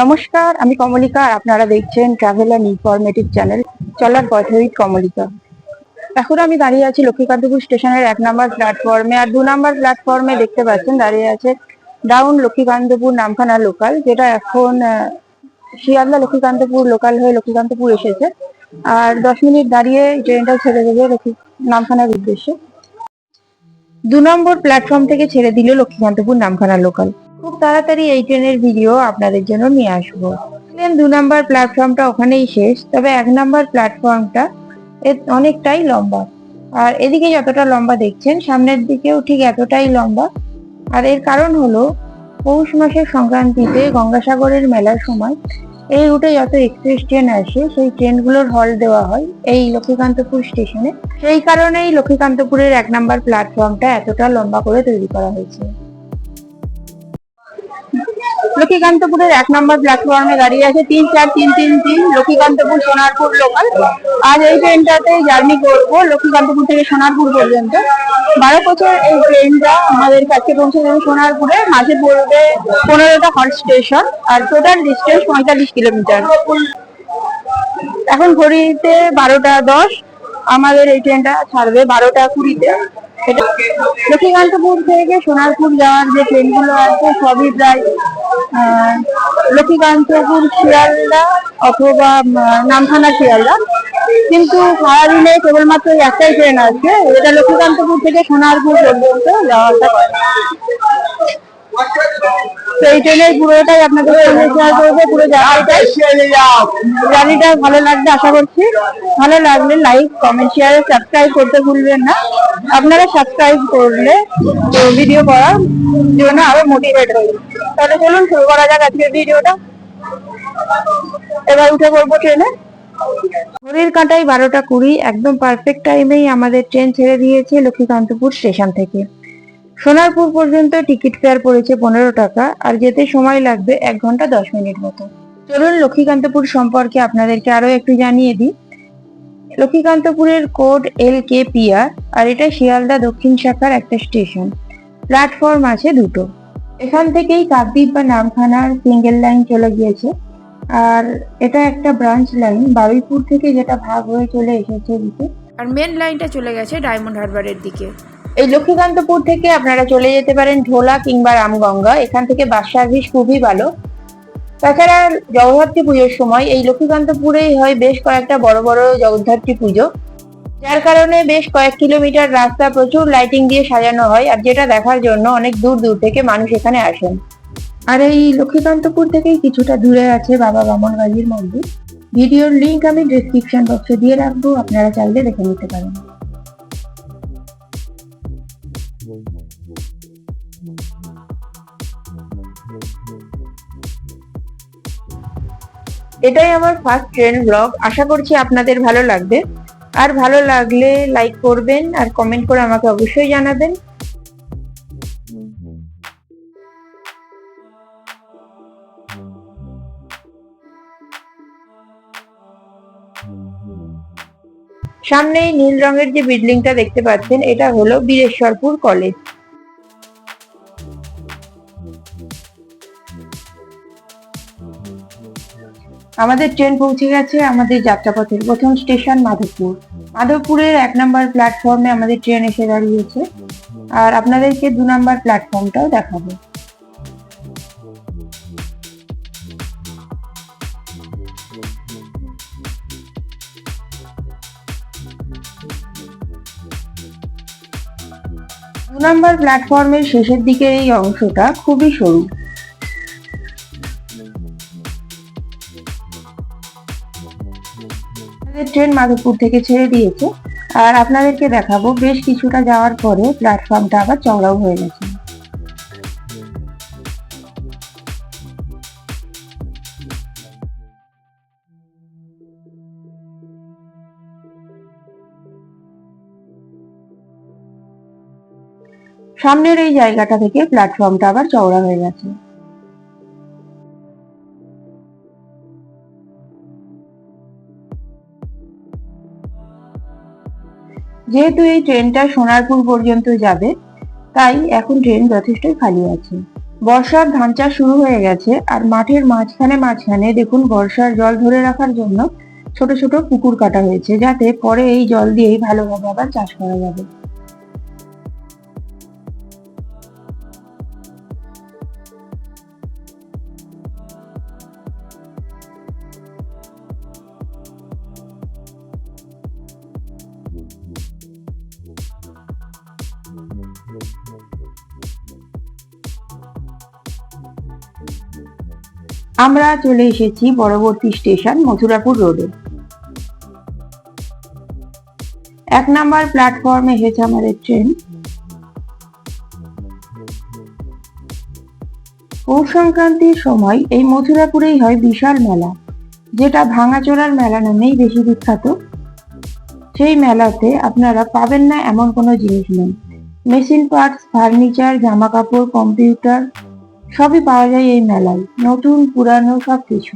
নমস্কার, আমি কমলিকা আর আপনারা দেখছেন ট্রাভেল অ্যান্ড ইনফরমেটিভ চ্যানেল চলার পথে উইথ কমলিকা। এখন আমি দাঁড়িয়ে আছি লক্ষ্মীকান্তপুর স্টেশনের 1 নম্বর প্ল্যাটফর্মে, আর 2 নম্বর প্ল্যাটফর্মে দেখতে পাচ্ছেন দাঁড়িয়ে আছে ডাউন লক্ষ্মীকান্তপুর নামখানা লোকাল, যেটা এখন শিয়ালদা লক্ষ্মীকান্তপুর লোকাল হয়ে লক্ষ্মীকান্তপুর এসেছে। আর 10 মিনিট দাঁড়িয়ে ট্রেনটা ছেড়ে দেবে নামখানার উদ্দেশ্যে। 2 নম্বর প্ল্যাটফর্ম থেকে ছেড়ে দিল লক্ষ্মীকান্তপুর নামখানা লোকাল। খুব তাড়াতাড়ি এই ট্রেনের ভিডিও আপনাদের জন্য নিয়ে আসবো। 2 নম্বর প্ল্যাটফর্মটা ওখানেই শেষ, তবে 1 নম্বর প্ল্যাটফর্মটা অনেকটাই লম্বা। আর এদিকে যতটা লম্বা দেখছেন সামনের দিকেও ঠিক এতটাই লম্বা। আর এর কারণ হলো পৌষ মাসের সংক্রান্তিতে গঙ্গাসাগরের মেলার সময় এই রুটে যত এক্সপ্রেস ট্রেন আসে সেই ট্রেনগুলোর হল্ট দেওয়া হয় এই লক্ষ্মীকান্তপুর স্টেশনে। সেই কারণেই লক্ষ্মীকান্তপুরের 1 নম্বর প্ল্যাটফর্মটা এতটা লম্বা করে তৈরি করা হয়েছে। লক্ষ্মীকান্তপুরের 1 নম্বর প্ল্যাটফর্মে দাঁড়িয়ে আছে 34333 লক্ষ্মীকান্তপুর সোনারপুর লোকাল। আজ এই ট্রেনটাতে জার্নি করবো লক্ষ্মীকান্তপুর থেকে সোনারপুর পর্যন্ত। 12 বছর এই ট্রেনটা আমাদের কাছে পৌঁছে যাবে সোনারপুরে। মাঝে পড়বে 15টা হল্ট স্টেশন, আর টোটাল ডিস্টেন্স 45 কিলোমিটার। এখন ঘড়িতে 12টা 10। আমাদের এই ট্রেনটা ছাড়বে 12টা 20-তে। লক্ষ্মীকান্তপুর থেকে সোনারপুর যাওয়ার যে ট্রেনগুলো আছে সবই প্রায় লক্ষ্মীকান্তপুর শিয়ালদা অথবা নামখানা শিয়ালদা, কিন্তু সারাদিনে কেবলমাত্র একটাই ট্রেন আছে, এটা লক্ষ্মীকান্তপুর থেকে সোনারপুর পর্যন্ত যাওয়া আসা করে। তো এই ট্রেনের পুরোটাই আপনাদের সঙ্গে শেয়ার করবো, পুরো জার্নিটা ভালো লাগবে আশা করছি। ভালো লাগলে লাইক, কমেন্ট, শেয়ার, সাবস্ক্রাইব করতে ভুলবেন না। আপনারা সাবস্ক্রাইব করলে ভিডিও করার জন্য আরো মোটিভেট হই। তাহলে চলুন শুরু করা যাক আজকের ভিডিওটা। এবার উঠে পড়বো ট্রেনে। ঘড়ির কাঁটায় 12টা 20, একদম পারফেক্ট টাইমেই আমাদের ট্রেন ছেড়ে দিয়েছে লক্ষ্মীকান্তপুর স্টেশন থেকে। সোনারপুর পর্যন্ত টিকিট ফেয়ার পড়েছে 15 টাকা, আর যেতে সময় লাগবে 1 ঘন্টা 10 মিনিট মতো। চলুন লক্ষ্মীকান্তপুর সম্পর্কে আপনাদেরকে আরো একটু জানিয়ে দিই। লক্ষ্মীকান্তপুরের কোড LKPR, আর এটা শিয়ালদা দক্ষিণ শাখার একটা স্টেশন। প্ল্যাটফর্ম আছে 2টো। এখান থেকেই কাকদ্বীপ বা নামখানার সিঙ্গেল লাইন চলে গিয়েছে, আর এটা একটা ব্রাঞ্চ লাইন বারুইপুর থেকে, যেটা ভাগ হয়ে চলে এসেছে এদিকে। আর মেন লাইনটা চলে গেছে ডায়মন্ড হারবারের দিকে। এই লক্ষ্মীকান্তপুর থেকে আপনারা চলে যেতে পারেন ঢোলা কিংবা রামগঙ্গা। এখান থেকে বাস সার্ভিস খুবই ভালো। তাছাড়া জগদ্ধাত্রী পুজোর সময় এই লক্ষ্মীকান্তপুরেই হয় বেশ কয়েকটা বড় বড় জগদ্ধাত্রী পুজো, যার কারণে বেশ কয়েক কিলোমিটার রাস্তা প্রচুর লাইটিং দিয়ে সাজানো হয়, আর যেটা দেখার জন্য অনেক দূর দূর থেকে মানুষ এখানে আসেন। আর এই লক্ষ্মীকান্তপুর থেকেই কিছুটা দূরে আছে বাবা বামনগাজীর মন্দির। ভিডিওর লিংক আমি ডেসক্রিপশন বক্সে দিয়ে রাখবো, আপনারা চাইলে দেখে নিতে পারেন। এটাই আমার ফার্স্ট ট্রেন ব্লগ। আশা করছি আপনাদের ভালো লাগবে, আর ভালো লাগলে লাইক করবেন আর কমেন্ট করে আমাকে অবশ্যই জানাবেন। সামনেই নীল রঙের যে বিল্ডিংটা দেখতে পাচ্ছেন এটা হলো বীরেশ্বরপুর কলেজ। আমাদের ট্রেন পৌঁছে গেছে আমাদের যাত্রাপথের প্রথম স্টেশন মাধবপুর। মাধবপুরের 1 নম্বর প্ল্যাটফর্মে আমাদের ট্রেন এসে দাঁড়িয়েছে, আর আপনাদেরকে 2 নম্বর প্ল্যাটফর্মটাও দেখাবো। দু নম্বর প্ল্যাটফর্মের শেষের দিকের এই অংশটা খুবই সরু। ট্রেন মাধবপুর থেকে ছেড়ে দিয়েছে, আর আপনাদেরকে দেখাবো বেশ কিছুটা যাওয়ার পরে প্ল্যাটফর্মটা আবার চওড়াও হয়ে গেছে। সামনের এই জায়গাটা থেকে প্ল্যাটফর্মটা আবার চওড়া হয়ে গেছে। যেহেতু এই ট্রেনটা সোনারপুর পর্যন্ত যাবে, তাই এখন ট্রেন যথেষ্টই খালি আছে। বর্ষার ধান চাষ শুরু হয়ে গেছে, আর মাঠের মাঝখানে মাঝখানে দেখুন বর্ষার জল ধরে রাখার জন্য ছোট ছোট পুকুর কাটা হয়েছে, যাতে পরে এই জল দিয়েই ভালোভাবে আবার চাষ করা যাবে। আমরা চলে এসেছি পরবর্তী স্টেশন মথুরাপুর রোডে। 1 নাম্বার প্ল্যাটফর্মে এসেছে আমাদের ট্রেন। পৌষ সংক্রান্তির সময় এই মথুরাপুরেই হয় বিশাল মেলা, যেটা ভাঙাচোরার মেলা নামেই বেশি বিখ্যাত। সেই মেলাতে আপনারা পাবেন না এমন কোনো জিনিস নেই। মেশিন পার্টস, ফার্নিচার, জামা কাপড়, কম্পিউটার সবই পাওয়া যায় এই মেলায়, নতুন পুরানো সবকিছু।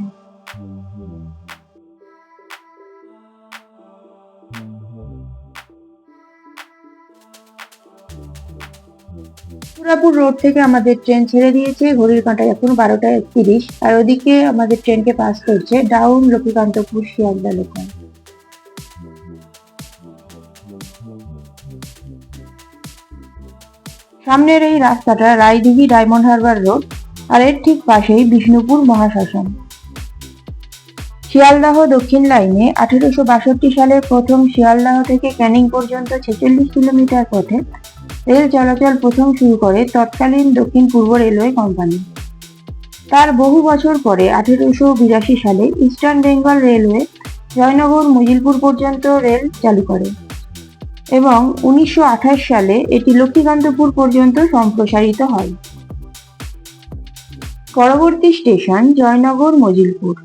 মথুরাপুর রোড থেকে আমাদের ট্রেন ছেড়ে দিয়েছে, ঘড়ির কাঁটায় এখন 12টা 31, আর ওদিকে আমাদের ট্রেনকে পাস করছে ডাউন লক্ষ্মীকান্তপুর শিয়ালদা লোকাল। সামনের এই রাস্তাটা রায়দিঘি ডায়মন্ড হারবার রোড, আর এর ঠিক পাশেই বিষ্ণুপুর মহাশ্মশান। শিয়ালদাহ দক্ষিণ লাইনে 1862 সালে প্রথম শিয়ালদাহ থেকে ক্যানিং পর্যন্ত 46 কিলোমিটার পথে রেল চলাচল প্রথম শুরু করে তৎকালীন দক্ষিণ পূর্ব রেলওয়ে কোম্পানি। তার বহু বছর পরে 1882 সালে ইস্টার্ন বেঙ্গল রেলওয়ে জয়নগর মজিলপুর পর্যন্ত রেল চালু করে এবং 1928 সালে এটি লক্ষ্মীকান্তপুর পর্যন্ত সম্প্রসারিত হয়। পরবর্তী স্টেশন জয়নগর মজিলপুর।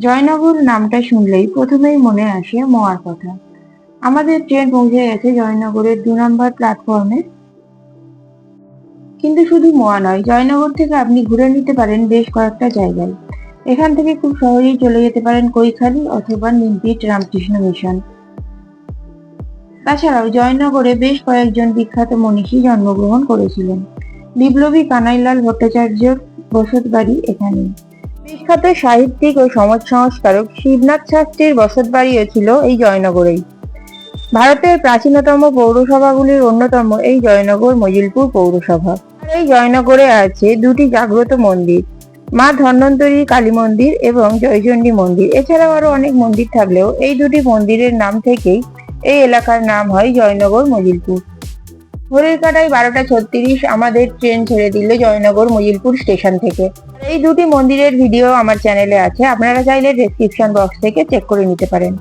জয়নগর নামটা শুনলেই প্রথমেই মনে আসে মোয়ার কথা। আমাদের ট্রেন পৌঁছে গেছে জয়নগরের 2 নম্বর প্ল্যাটফর্মে। কিন্তু শুধু মোয়া নয়, জয়নগর থেকে আপনি ঘুরে নিতে পারেন বেশ কয়েকটা জায়গায়। এখান থেকে খুব সহজেই চলে যেতে পারেন কৈখালী অথবা নিমপিট রামকৃষ্ণ মিশন। তাছাড়াও জয়নগরে বেশ কয়েকজন বিখ্যাত মনীষী জন্মগ্রহণ করেছিলেন। বিপ্লবী কানাইলাল ভট্টাচার্যর বসতবাড়ি এখানেই। বিখ্যাত সাহিত্যিক ও সমাজ সংস্কারক শিবনাথ শাস্ত্রীর বসতবাড়িও ছিল এই জয়নগরেই। ভারতের প্রাচীনতম পৌরসভাগুলির অন্যতম এই জয়নগর মজিলপুর পৌরসভা। আর এই জয়নগরে আছে 2টি জাগ্রত মন্দির, মা ধন্বন্তরী কালী মন্দির এবং জয়চণ্ডী মন্দির। এছাড়াও আরো অনেক মন্দির থাকলেও এই 2টি মন্দিরের নাম থেকেই এই এলাকার নাম হয় জয়নগর মজিলপুর। ঘড়ির কাঁটায় 12টা 36, আমাদের ট্রেন ছেড়ে দিল জয়নগর মজিলপুর স্টেশন থেকে। এই 2টি মন্দিরের ভিডিও আমার চ্যানেলে আছে, আপনারা চাইলে ডেসক্রিপশন বক্স থেকে চেক করে নিতে পারেন।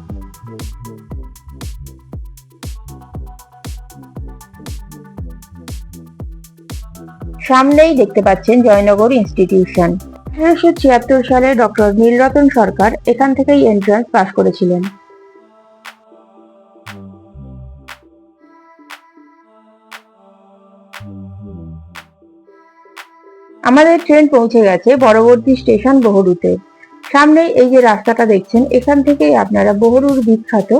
সামনেই দেখতে পাচ্ছেন জয়নগর ইনস্টিটিউশন। 1876 সালে ডক্টর নীলরতন সরকার এখান থেকেই এন্ট্রান্স পাস করেছিলেন। আমাদের ট্রেন পৌঁছে গেছে পরবর্তী স্টেশন বহরুতে। সামনেই এই যে রাস্তাটা দেখছেন, এখান থেকেই আপনারা বহরুর বিখ্যাত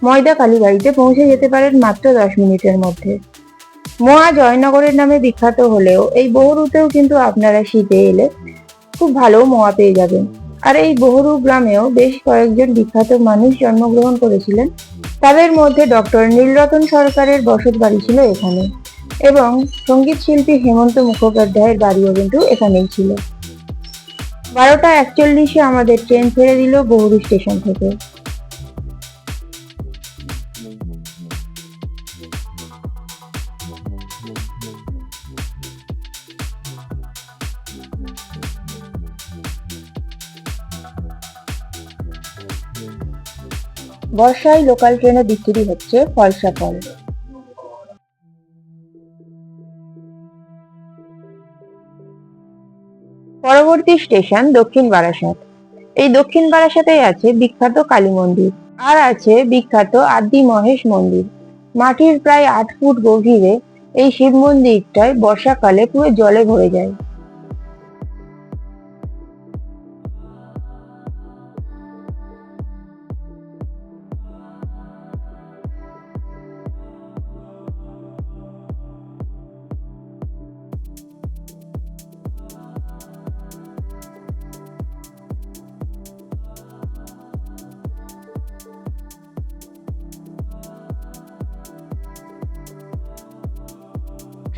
ময়দা কালীবাড়িতে পৌঁছে যেতে পারেন মাত্র 10 মিনিটের মধ্যে। মোয়া জয়নগরের নামে বিখ্যাত হলেও এই বহরুতেও কিন্তু আপনারা শীতে এলে খুব ভালো মোয়া পেয়ে যাবেন। আর এই বহরু গ্রামেও বেশ কয়েকজন বিখ্যাত মানুষ জন্মগ্রহণ করেছিলেন, তাদের মধ্যে ডক্টর নীলরতন সরকারের বসতবাড়ি ছিল এখানে, এবং সঙ্গীত শিল্পী হেমন্ত মুখোপাধ্যায়ের বাড়িও কিন্তু এখানেই ছিল। 12টা 41 আমাদের ট্রেন ছেড়ে দিল বহরু স্টেশন থেকে। বর্ষায় লোকাল ট্রেনে বিক্রি হচ্ছে ফলসা ফল। পরবর্তী স্টেশন দক্ষিণ বারাসাত। এই দক্ষিণ বারাসাতেই আছে বিখ্যাত কালী মন্দির, আর আছে বিখ্যাত আদি মহেশ মন্দির। মাটির প্রায় 8 ফুট গভীরে এই শিব মন্দিরটায় বর্ষাকালে পুরো জলে ভরে যায়।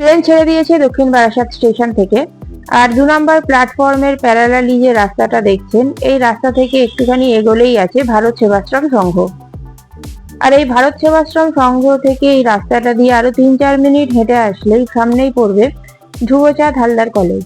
ট্রেন ছেড়ে দিয়েছে দক্ষিণ বারাসাত স্টেশন থেকে। আর 2 নম্বর প্ল্যাটফর্মের প্যারালালি যে রাস্তাটা দেখছেন, এই রাস্তা থেকে একটুখানি এগোলেই আছে ভারত সেবাশ্রম সংঘ। আর এই ভারত সেবাশ্রম সংঘ থেকে এই রাস্তাটা দিয়ে আরো 3-4 মিনিট হেঁটে আসলেই সামনেই পড়বে ধ্রুবচাঁদ হালদার কলেজ।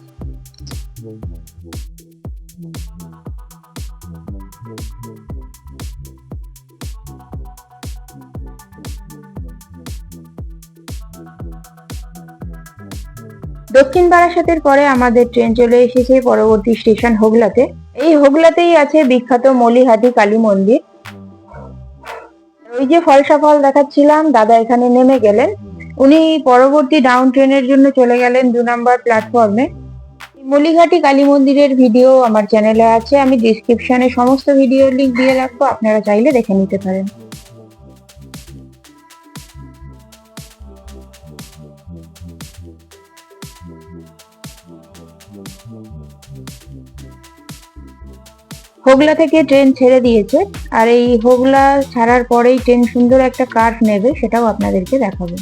দক্ষিণ বারাসাতের পরে আমাদের ট্রেন চলে এসেছে পরবর্তী স্টেশন হোগলাতে। এই হোগলাতেই আছে বিখ্যাত মলিহাটি কালী মন্দির। ওই যে ফলসা ফল দেখাচ্ছিলাম, দাদা এখানে নেমে গেলেন। উনি পরবর্তী ডাউন ট্রেনের জন্য চলে গেলেন 2 নম্বর প্ল্যাটফর্মে। মলিঘাটি কালী মন্দিরের ভিডিও আমার চ্যানেলে আছে, আমি ডিসক্রিপশনে সমস্ত ভিডিওর লিংক দিয়ে রাখবো, আপনারা চাইলে দেখে নিতে পারেন। হোগলা থেকে ট্রেন ছেড়ে দিয়েছে, আর এই হোগলা ছাড়ার পরেই ট্রেন সুন্দর একটা কার্ভ নেবে, সেটাও আপনাদেরকে দেখাবো।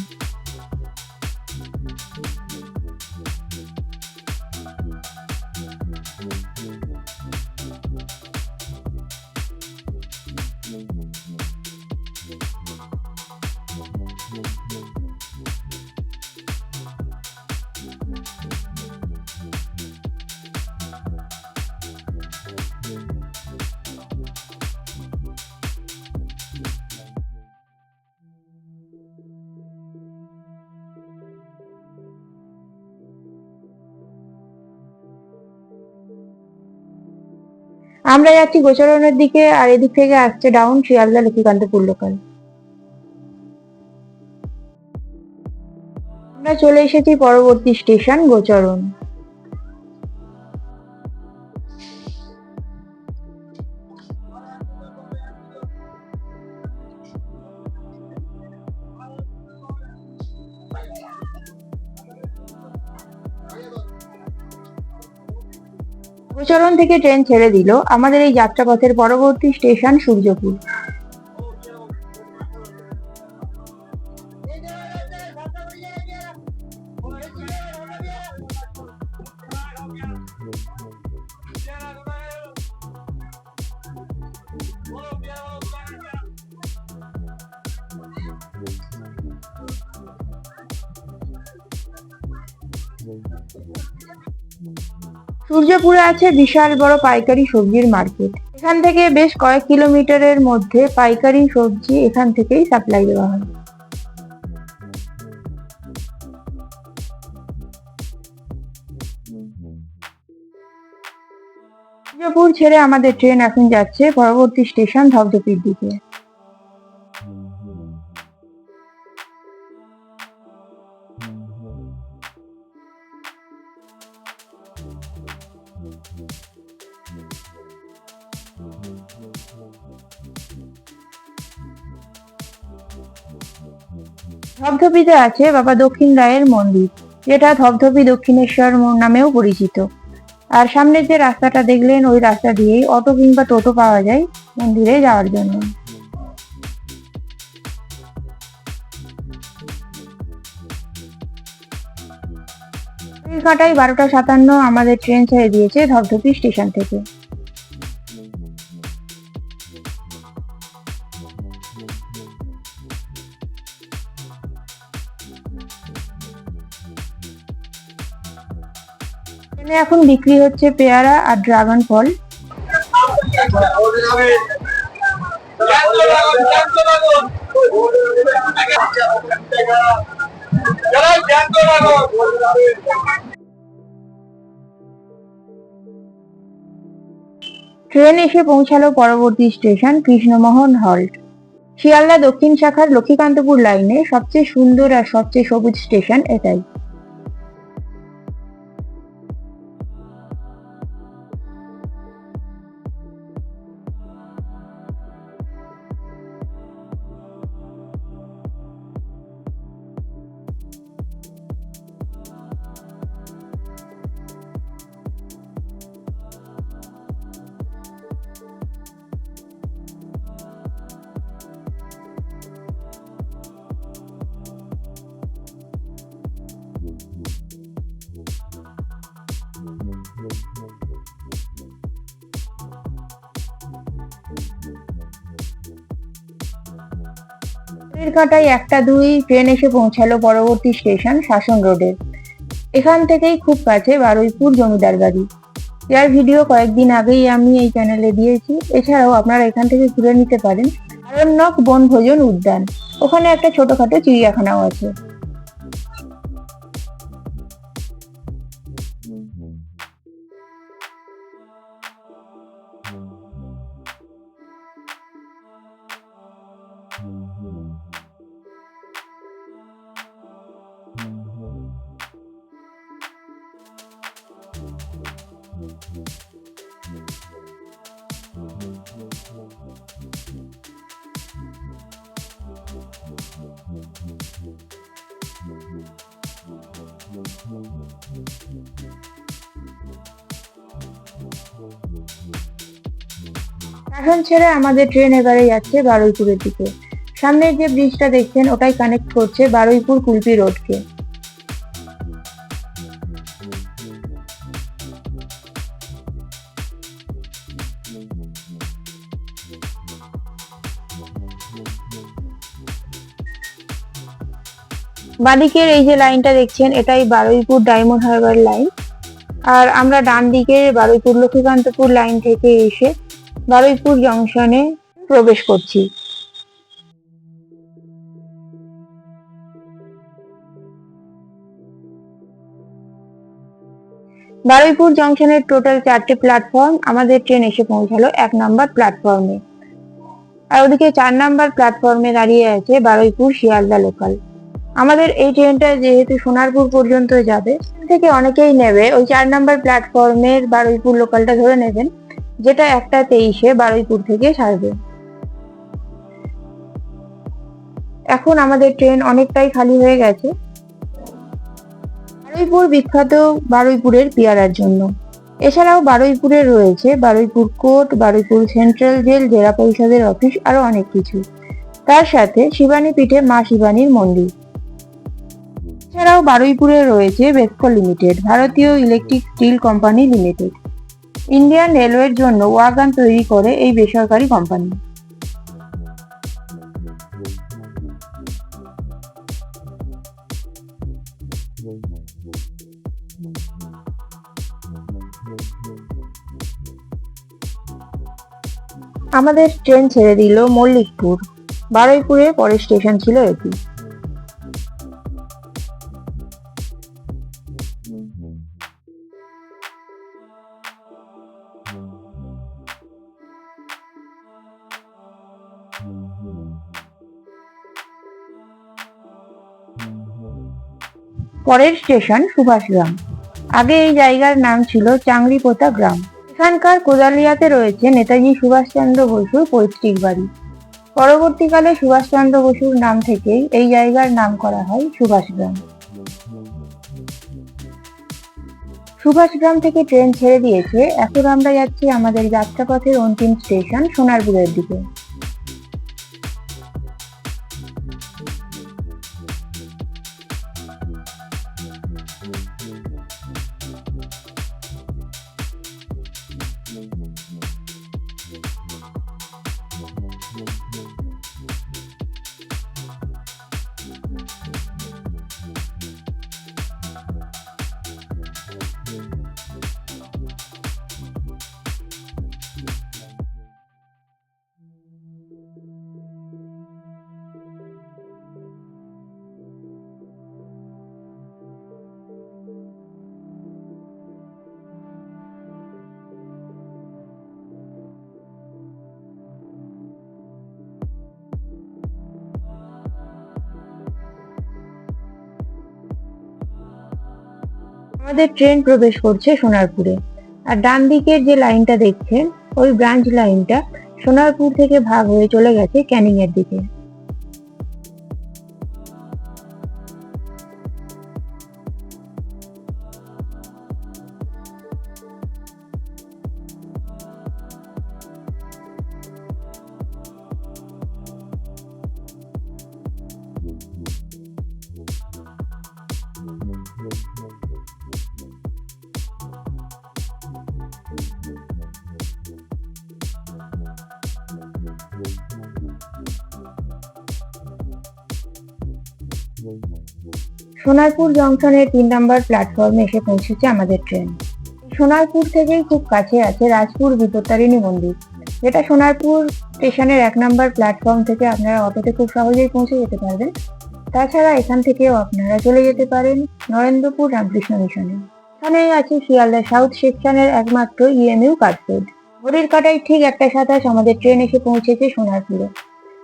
আমরা যাচ্ছি গোচরণের দিকে, আর এদিক থেকে আসছে ডাউন শিয়ালদা লক্ষ্মীকান্তপুর লোকাল। আমরা চলে এসেছি পরবর্তী স্টেশন গোচরণ। গোচরণ থেকে ট্রেন ছেড়ে দিল। আমাদের এই যাত্রাপথের পরবর্তী স্টেশন সূর্যপুর। সূর্যপুরে আছে বিশাল বড় পাইকারি সবজির মার্কেট। এখান থেকে বেশ কয়েক কিলোমিটারের মধ্যে পাইকারি সবজি এখান থেকেই সাপ্লাই দেওয়া হয়। সূর্যপুর ছেড়ে আমাদের ট্রেন এখন যাচ্ছে পরবর্তী স্টেশন ধপধপির দিকে। ধপধপিতে আছে বাবা দক্ষিণ রায়ের মন্দির, যেটা ধপধপি দক্ষিণেশ্বর নামেও পরিচিত। আর সামনে যে রাস্তাটা দেখলেন, ওই রাস্তা দিয়েই অটো কিংবা টোটো পাওয়া যায় মন্দিরে যাওয়ার জন্য। কাটাই 12:57 আমাদের ট্রেন ছেড়ে দিয়েছে ধপধপি স্টেশন থেকে। ট্রেনে এখন বিক্রি হচ্ছে পেয়ারা আর ড্রাগন ফল। ট্রেন এসে পৌঁছালো পরবর্তী স্টেশন কৃষ্ণমোহন হল্ট। শিয়ালদা দক্ষিণ শাখার লক্ষ্মীকান্তপুর লাইনে সবচেয়ে সুন্দর আর সবচেয়ে সবুজ স্টেশন এটাই। ঘড়ির কাঁটায় 1টা 2 ট্রেন এসে পৌঁছালো পরবর্তী স্টেশন শাসন রোডে। এখান থেকেই খুব কাছে বারুইপুর জমিদার বাড়ি, যার ভিডিও কয়েকদিন আগেই আমি এই চ্যানেলে দিয়েছি। এছাড়াও আপনারা এখান থেকে ঘুরে নিতে পারেন আরণ্যক বনভোজন উদ্যান, ওখানে একটা ছোটখাটো চিড়িয়াখানাও আছে। শাসন ছেড়ে আমাদের ট্রেন এবারে যাচ্ছে বারুইপুরের দিকে। সামনের যে ব্রিজটা দেখছেন ওটাই কানেক্ট করছে বারুইপুর কুলপি রোডকে। বাঁদিকের এই যে লাইনটা দেখছেন এটাই বারুইপুর ডায়মন্ড হারবার লাইন, আর আমরা ডান দিকে বারুইপুর লক্ষ্মীকান্তপুর লাইন থেকে এসে বারুইপুর জংশনে প্রবেশ করছি। বারুইপুর জংশনের টোটাল 4টে প্ল্যাটফর্ম, আমাদের ট্রেন এসে পৌঁছালো 1 নম্বর প্ল্যাটফর্মে। আর ওদিকে 4 নম্বর প্ল্যাটফর্মে দাঁড়িয়ে আছে বারুইপুর শিয়ালদা লোকাল। আমাদের এই ট্রেনটা যেহেতু সোনারপুর পর্যন্ত যাবে, থেকে অনেকেই নেবে ওই 4 নম্বর প্ল্যাটফর্মের বারুইপুর লোকালটা ধরে নেবেন, যেটা 1টা 23-এ বারুইপুর থেকে ছাড়বে। এখন আমাদের ট্রেন অনেকটাই খালি হয়ে গেছে। বারুইপুর বিখ্যাত বারুইপুরের পেয়ারার জন্য। এছাড়াও বারুইপুরে রয়েছে Baruipur court, Baruipur central jail, জেলা পরিষদের অফিস, আরো অনেক কিছু। তার সাথে শিবানী পীঠে মা শিবানীর মন্দির। এছাড়াও বারুইপুরে রয়েছে বেসকো লিমিটেড, ভারতীয় electric steel company limited. Indian রেলওয়ের জন্য ওয়াগন তৈরি করে এই বেসরকারি কোম্পানি। আমাদের ট্রেন ছেড়ে দিল মল্লিকপুর। বারুইপুরের পরের স্টেশন ছিল এটি। পরের স্টেশন সুভাষগ্রাম। আগে এই জায়গার নাম ছিল চাংরিপোতা গ্রাম। এখানকার কোদালিয়াতে রয়েছে নেতাজি সুভাষচন্দ্র বসুর পৈতৃক বাড়ি। পরবর্তীকালে সুভাষচন্দ্র বসুর নাম থেকেই এই জায়গার নাম করা হয় সুভাষগ্রাম। সুভাষগ্রাম থেকে ট্রেন ছেড়ে দিয়েছে, এখন আমরা যাচ্ছি আমাদের যাত্রাপথের অন্তিম স্টেশন সোনারপুরের দিকে। আমাদের ট্রেন প্রবেশ করছে সোনারপুরে, আর ডান দিকের যে লাইনটা দেখছেন ওই ব্রাঞ্চ লাইনটা সোনারপুর থেকে ভাগ হয়ে চলে গেছে ক্যানিং এর দিকে। সোনারপুর জংশনের 3 নম্বর প্ল্যাটফর্মে এসে পৌঁছেছে আমাদের ট্রেন। সোনারপুর থেকেই খুব কাছে আছে রাজপুর বিপত্তারিণী মন্দির, যেটা সোনারপুর স্টেশনের 1 নম্বর প্ল্যাটফর্ম থেকে আপনারা অটোতে খুব সহজেই পৌঁছে যেতে পারবেন। তাছাড়া এখান থেকেও আপনারা চলে যেতে পারেন নরেন্দ্রপুর রামকৃষ্ণ মিশনে। এখানেই আছে শিয়ালদা সাউথ সেকশনের একমাত্র ইএমইউ কার্সেড। ঘড়ির কাঁটায় ঠিক 1:27 আমাদের ট্রেন এসে পৌঁছেছে সোনারপুরে।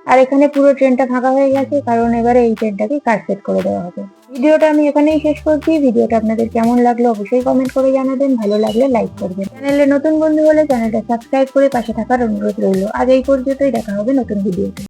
আর এখানে পুরো ট্রেনটা ফাঁকা হয়ে গেছে, কারণ এবারে এই ট্রেনটাকে কার্সেড করে দেওয়া হবে। ভিডিওটা আমি এখানেই শেষ করছি। ভিডিওটা আপনাদের কেমন লাগলো অবশ্যই কমেন্ট করে জানাবেন, ভালো লাগলে লাইক করবেন। চ্যানেলে নতুন বন্ধু হলে চ্যানেলটা সাবস্ক্রাইব করে পাশে থাকার অনুরোধ রইল। আজ এই পর্যন্তই, দেখা হবে নতুন ভিডিওতে।